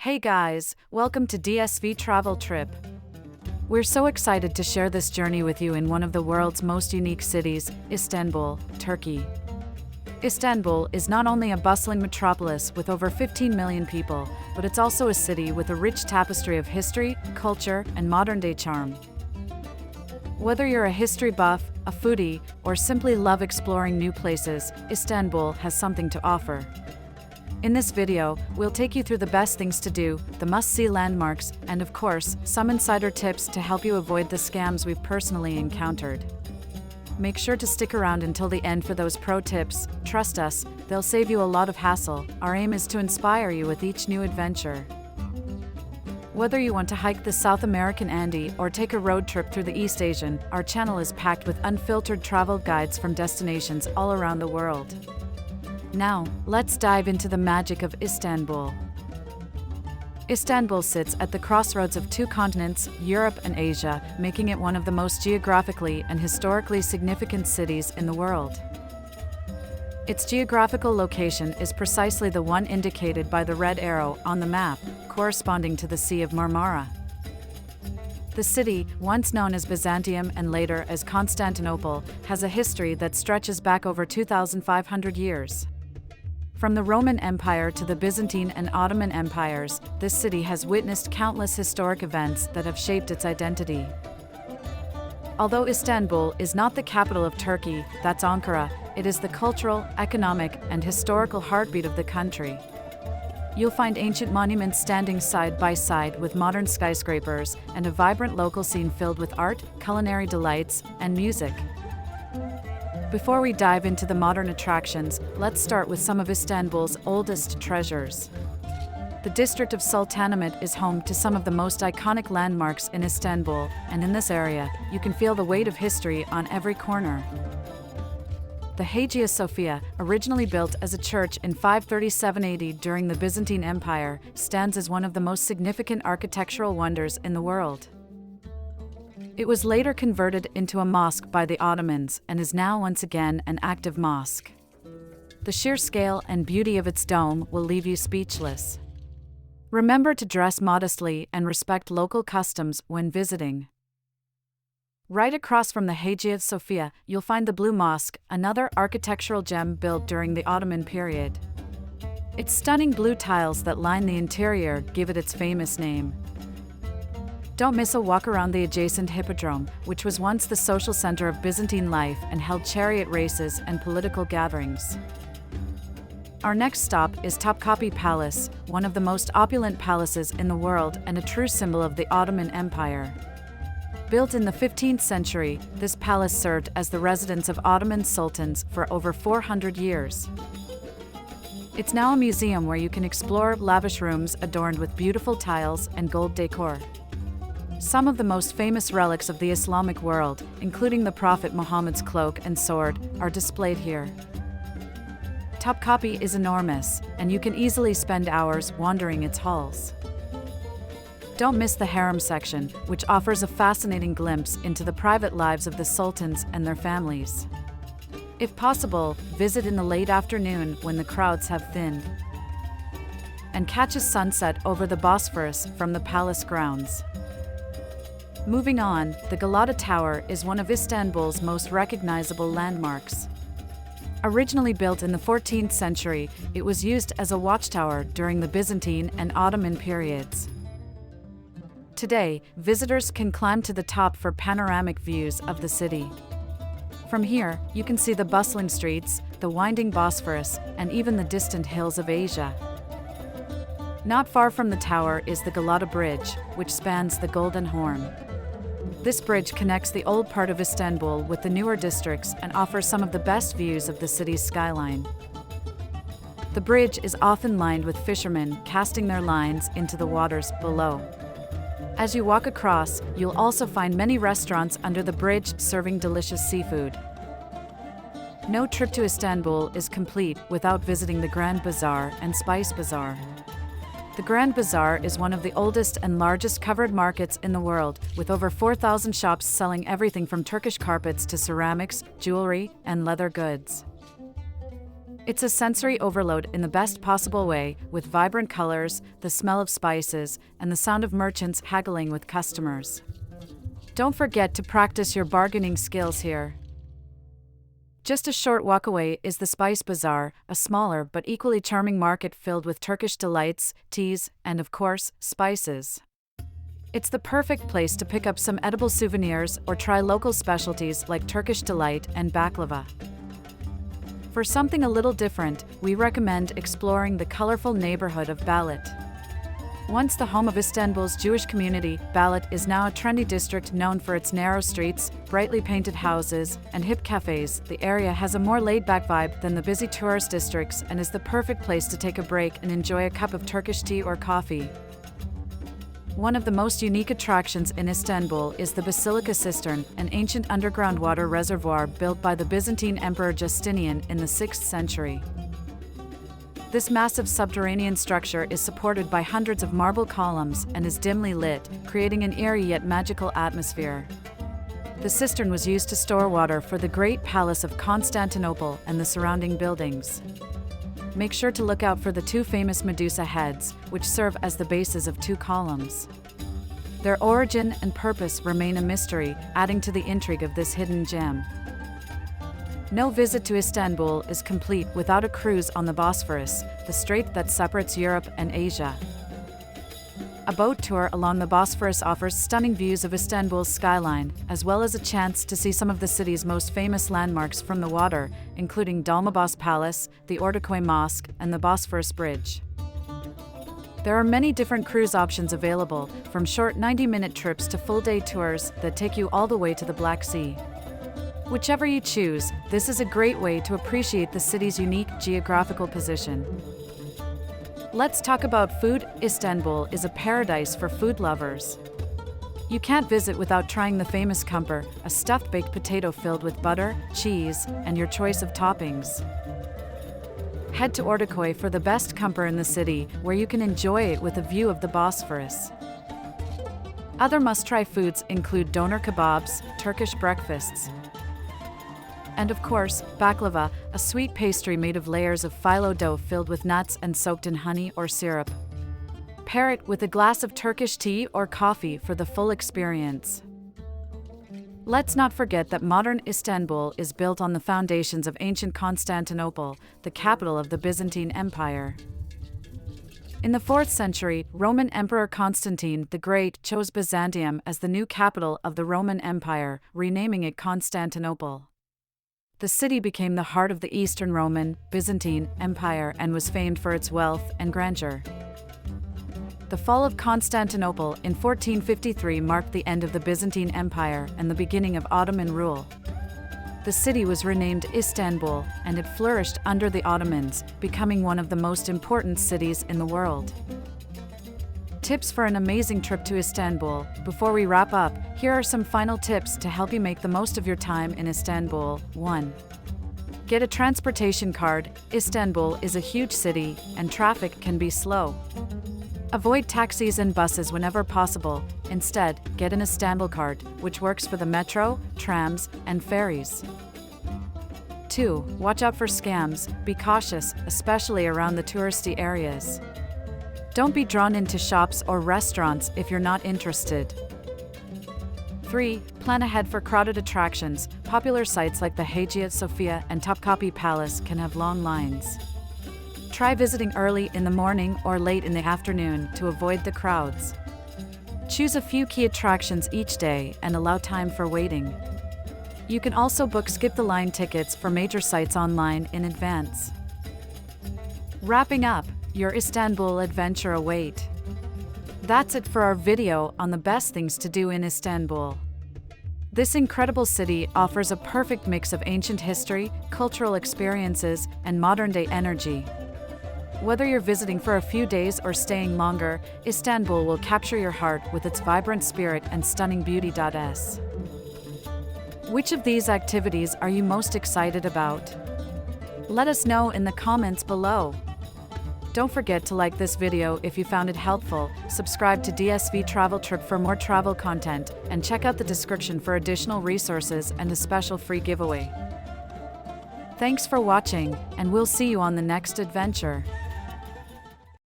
Hey guys, welcome to DSV Travel Trip. We're so excited to share this journey with you in one of the world's most unique cities, Istanbul, Turkey. Istanbul is not only a bustling metropolis with over 15 million people, but it's also a city with a rich tapestry of history, culture, and modern-day charm. Whether you're a history buff, a foodie, or simply love exploring new places, Istanbul has something to offer. In this video, we'll take you through the best things to do, the must-see landmarks, and of course, some insider tips to help you avoid the scams we've personally encountered. Make sure to stick around until the end for those pro tips. Trust us, they'll save you a lot of hassle. Our aim is to inspire you with each new adventure. Whether you want to hike the South American Andes or take a road trip through the East Asian, our channel is packed with unfiltered travel guides from destinations all around the world. Now, let's dive into the magic of Istanbul. Istanbul sits at the crossroads of two continents, Europe and Asia, making it one of the most geographically and historically significant cities in the world. Its geographical location is precisely the one indicated by the red arrow on the map, corresponding to the Sea of Marmara. The city, once known as Byzantium and later as Constantinople, has a history that stretches back over 2,500 years. From the Roman Empire to the Byzantine and Ottoman empires, this city has witnessed countless historic events that have shaped its identity. Although Istanbul is not the capital of Turkey, that's Ankara, it is the cultural, economic, and historical heartbeat of the country. You'll find ancient monuments standing side by side with modern skyscrapers and a vibrant local scene filled with art, culinary delights, and music. Before we dive into the modern attractions, let's start with some of Istanbul's oldest treasures. The district of Sultanahmet is home to some of the most iconic landmarks in Istanbul, and in this area, you can feel the weight of history on every corner. The Hagia Sophia, originally built as a church in 537 AD during the Byzantine Empire, stands as one of the most significant architectural wonders in the world. It was later converted into a mosque by the Ottomans and is now once again an active mosque. The sheer scale and beauty of its dome will leave you speechless. Remember to dress modestly and respect local customs when visiting. Right across from the Hagia Sophia, you'll find the Blue Mosque, another architectural gem built during the Ottoman period. Its stunning blue tiles that line the interior give it its famous name. Don't miss a walk around the adjacent Hippodrome, which was once the social center of Byzantine life and held chariot races and political gatherings. Our next stop is Topkapi Palace, one of the most opulent palaces in the world and a true symbol of the Ottoman Empire. Built in the 15th century, this palace served as the residence of Ottoman sultans for over 400 years. It's now a museum where you can explore lavish rooms adorned with beautiful tiles and gold decor. Some of the most famous relics of the Islamic world, including the Prophet Muhammad's cloak and sword, are displayed here. Topkapi is enormous, and you can easily spend hours wandering its halls. Don't miss the harem section, which offers a fascinating glimpse into the private lives of the sultans and their families. If possible, visit in the late afternoon when the crowds have thinned. And catch a sunset over the Bosphorus from the palace grounds. Moving on, the Galata Tower is one of Istanbul's most recognizable landmarks. Originally built in the 14th century, it was used as a watchtower during the Byzantine and Ottoman periods. Today, visitors can climb to the top for panoramic views of the city. From here, you can see the bustling streets, the winding Bosphorus, and even the distant hills of Asia. Not far from the tower is the Galata Bridge, which spans the Golden Horn. This bridge connects the old part of Istanbul with the newer districts and offers some of the best views of the city's skyline. The bridge is often lined with fishermen casting their lines into the waters below. As you walk across, you'll also find many restaurants under the bridge serving delicious seafood. No trip to Istanbul is complete without visiting the Grand Bazaar and Spice Bazaar. The Grand Bazaar is one of the oldest and largest covered markets in the world, with over 4,000 shops selling everything from Turkish carpets to ceramics, jewelry, and leather goods. It's a sensory overload in the best possible way, with vibrant colors, the smell of spices, and the sound of merchants haggling with customers. Don't forget to practice your bargaining skills here. Just a short walk away is the Spice Bazaar, a smaller but equally charming market filled with Turkish delights, teas, and of course, spices. It's the perfect place to pick up some edible souvenirs or try local specialties like Turkish delight and baklava. For something a little different, we recommend exploring the colorful neighborhood of Balit. Once the home of Istanbul's Jewish community, Balit is now a trendy district known for its narrow streets, brightly painted houses, and hip cafes. The area has a more laid-back vibe than the busy tourist districts and is the perfect place to take a break and enjoy a cup of Turkish tea or coffee. One of the most unique attractions in Istanbul is the Basilica Cistern, an ancient underground water reservoir built by the Byzantine Emperor Justinian in the 6th century. This massive subterranean structure is supported by hundreds of marble columns and is dimly lit, creating an eerie yet magical atmosphere. The cistern was used to store water for the Great Palace of Constantinople and the surrounding buildings. Make sure to look out for the two famous Medusa heads, which serve as the bases of two columns. Their origin and purpose remain a mystery, adding to the intrigue of this hidden gem. No visit to Istanbul is complete without a cruise on the Bosphorus, the strait that separates Europe and Asia. A boat tour along the Bosphorus offers stunning views of Istanbul's skyline, as well as a chance to see some of the city's most famous landmarks from the water, including Dolmabahce Palace, the Ortaköy Mosque, and the Bosphorus Bridge. There are many different cruise options available, from short 90-minute trips to full-day tours that take you all the way to the Black Sea. Whichever you choose, this is a great way to appreciate the city's unique geographical position. Let's talk about food. Istanbul is a paradise for food lovers. You can't visit without trying the famous kumpir, a stuffed baked potato filled with butter, cheese, and your choice of toppings. Head to Ortaköy for the best kumpir in the city, where you can enjoy it with a view of the Bosphorus. Other must-try foods include doner kebabs, Turkish breakfasts, and of course, baklava, a sweet pastry made of layers of phyllo dough filled with nuts and soaked in honey or syrup. Pair it with a glass of Turkish tea or coffee for the full experience. Let's not forget that modern Istanbul is built on the foundations of ancient Constantinople, the capital of the Byzantine Empire. In the 4th century, Roman Emperor Constantine the Great chose Byzantium as the new capital of the Roman Empire, renaming it Constantinople. The city became the heart of the Eastern Roman, Byzantine Empire and was famed for its wealth and grandeur. The fall of Constantinople in 1453 marked the end of the Byzantine Empire and the beginning of Ottoman rule. The city was renamed Istanbul, and it flourished under the Ottomans, becoming one of the most important cities in the world. Tips for an amazing trip to Istanbul. Before we wrap up, here are some final tips to help you make the most of your time in Istanbul. 1. Get a transportation card. Istanbul is a huge city, and traffic can be slow. Avoid taxis and buses whenever possible. Instead, get an Istanbul card, which works for the metro, trams, and ferries. 2. Watch out for scams. Be cautious, especially around the touristy areas. Don't be drawn into shops or restaurants if you're not interested. 3. Plan ahead for crowded attractions. Popular sites like the Hagia Sophia and Topkapi Palace can have long lines. Try visiting early in the morning or late in the afternoon to avoid the crowds. Choose a few key attractions each day and allow time for waiting. You can also book skip-the-line tickets for major sites online in advance. Wrapping up, your Istanbul adventure awaits. That's it for our video on the best things to do in Istanbul. This incredible city offers a perfect mix of ancient history, cultural experiences, and modern-day energy. Whether you're visiting for a few days or staying longer, Istanbul will capture your heart with its vibrant spirit and stunning beauty. Which of these activities are you most excited about? Let us know in the comments below. Don't forget to like this video if you found it helpful, subscribe to DSV Travel Trip for more travel content, and check out the description for additional resources and a special free giveaway. Thanks for watching, and we'll see you on the next adventure.